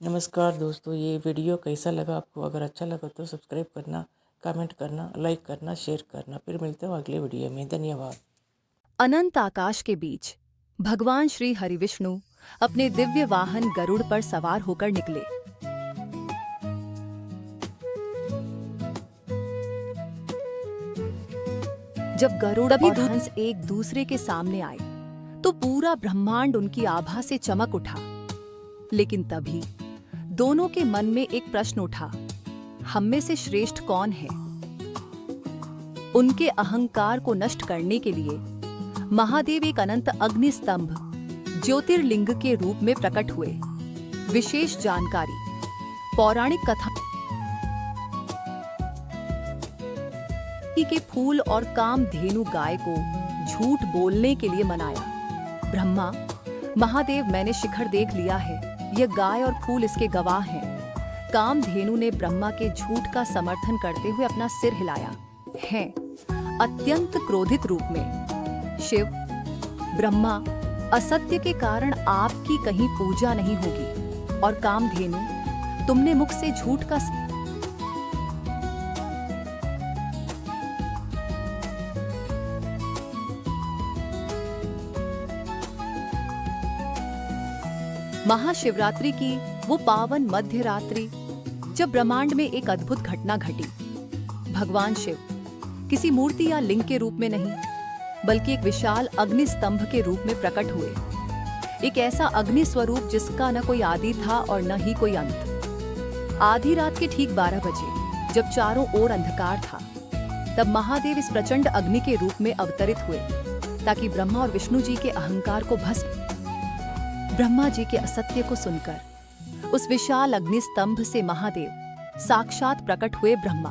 नमस्कार दोस्तों, ये वीडियो कैसा लगा आपको? अगर अच्छा लगा तो सब्सक्राइब करना, कमेंट करना, लाइक करना, शेयर करना। फिर मिलते हैं अगले वीडियो में। धन्यवाद। अनंत आकाश के बीच भगवान श्री हरिविष्णु अपने दिव्य वाहन गरुड़ पर सवार होकर निकले। जब गरुड़ और हंस एक दूसरे के सामने आए तो पूरा ब्रह्मांड उनकी आभा से चमक उठा। लेकिन तभी दोनों के मन में एक प्रश्न उठा, हम में से श्रेष्ठ कौन है? उनके अहंकार को नष्ट करने के लिए महादेव एक अनंत अग्नि स्तंभ ज्योतिर्लिंग के रूप में प्रकट हुए। विशेष जानकारी, पौराणिक कथा के फूल और कामधेनु गाय को झूठ बोलने के लिए मनाया। ब्रह्मा, महादेव, मैंने शिखर देख लिया है, यह गाय और फूल इसके गवाह हैं। कामधेनु ने ब्रह्मा के झूठ का समर्थन करते हुए अपना सिर हिलाया है, अत्यंत क्रोधित रूप में। शिव, ब्रह्मा, असत्य के कारण आपकी कहीं पूजा नहीं होगी। और कामधेनु, तुमने मुख से झूठ का महाशिवरात्रि की वो पावन मध्य रात्रि जब ब्रह्मांड में एक अद्भुत घटना घटी। भगवान शिव किसी मूर्ति या लिंग के रूप में नहीं, बल्कि एक विशाल अग्नि स्तंभ के रूप में प्रकट हुए। एक ऐसा अग्नि स्वरूप जिसका न कोई आदि था और न ही कोई अंत। आधी रात के ठीक 12 बजे जब चारों ओर अंधकार था, तब महादेव इस प्रचंड अग्नि के रूप में अवतरित हुए ताकि ब्रह्मा और विष्णु जी के अहंकार को भस्म। ब्रह्मा जी के असत्य को सुनकर उस विशाल अग्नि स्तंभ से महादेव साक्षात प्रकट हुए। ब्रह्मा,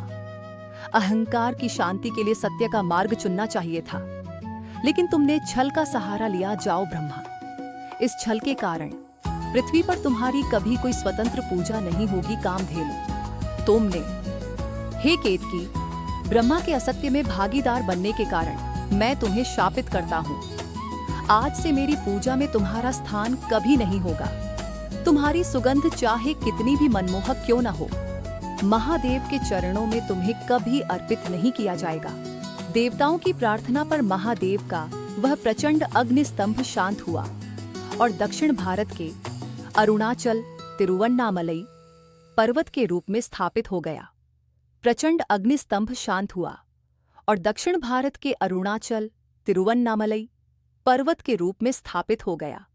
अहंकार की शांति के लिए सत्य का मार्ग चुनना चाहिए था, लेकिन तुमने छल का सहारा लिया। जाओ ब्रह्मा, इस छल के कारण पृथ्वी पर तुम्हारी कभी कोई स्वतंत्र पूजा नहीं होगी। कामधेनु, तुमने, हे केतकी, ब्रह्मा के असत्य में भागीदार बनने के कारण मैं तुम्हें शापित करता हूँ। आज से मेरी पूजा में तुम्हारा स्थान कभी नहीं होगा। तुम्हारी सुगंध चाहे कितनी भी मनमोहक क्यों न हो, महादेव के चरणों में तुम्हें कभी अर्पित नहीं किया जाएगा। देवताओं की प्रार्थना पर महादेव का वह प्रचंड अग्नि स्तंभ शांत हुआ और दक्षिण भारत के अरुणाचल तिरुवन्नामलई पर्वत के रूप में स्थापित हो गया। प्रचंड अग्नि स्तंभ शांत हुआ और दक्षिण भारत के अरुणाचल तिरुवन्नामलई पर्वत के रूप में स्थापित हो गया।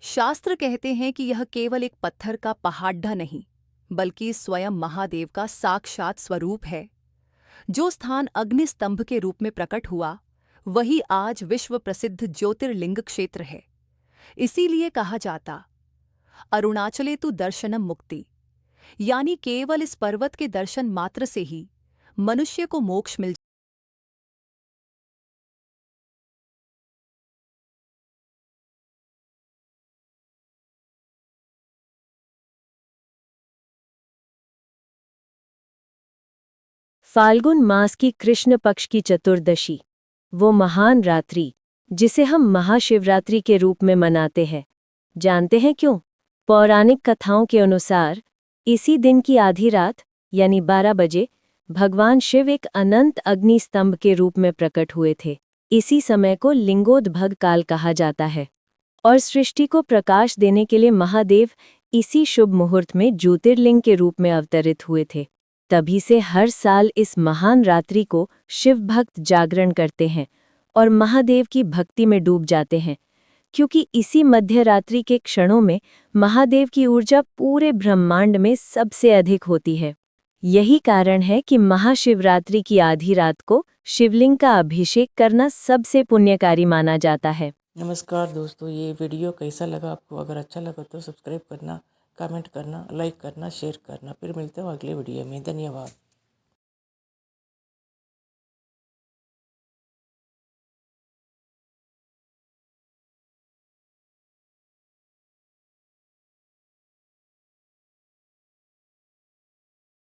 शास्त्र कहते हैं कि यह केवल एक पत्थर का पहाड़ नहीं, बल्कि स्वयं महादेव का साक्षात स्वरूप है। जो स्थान अग्नि स्तंभ के रूप में प्रकट हुआ, वही आज विश्व प्रसिद्ध ज्योतिर्लिंग क्षेत्र है। इसीलिए कहा जाता, अरुणाचले तु दर्शनम मुक्ति, यानी केवल इस पर्वत के दर्शन मात्र से ही मनुष्य को मोक्ष मिल। फाल्गुन मास की कृष्ण पक्ष की चतुर्दशी, वो महान रात्रि जिसे हम महाशिवरात्रि के रूप में मनाते हैं। जानते हैं क्यों? पौराणिक कथाओं के अनुसार इसी दिन की आधी रात यानी 12 बजे भगवान शिव एक अनंत अग्नि स्तंभ के रूप में प्रकट हुए थे। इसी समय को लिंगोद्भव काल कहा जाता है और सृष्टि को प्रकाश देने के लिए महादेव इसी शुभ मुहूर्त में ज्योतिर्लिंग के रूप में अवतरित हुए थे। तभी से हर साल इस महान रात्रि को शिव भक्त जागरण करते हैं और महादेव की भक्ति में डूब जाते हैं, क्योंकि इसी मध्य रात्रि के क्षणों में महादेव की ऊर्जा पूरे ब्रह्मांड में सबसे अधिक होती है। यही कारण है कि महाशिवरात्रि की आधी रात को शिवलिंग का अभिषेक करना सबसे पुण्यकारी माना जाता है। नमस्कार दोस्तों, ये वीडियो कैसा लगा आपको? अगर अच्छा लगा तो सब्सक्राइब करना, कमेंट करना, लाइक करना, शेयर करना। फिर मिलते हैं अगले वीडियो में। धन्यवाद।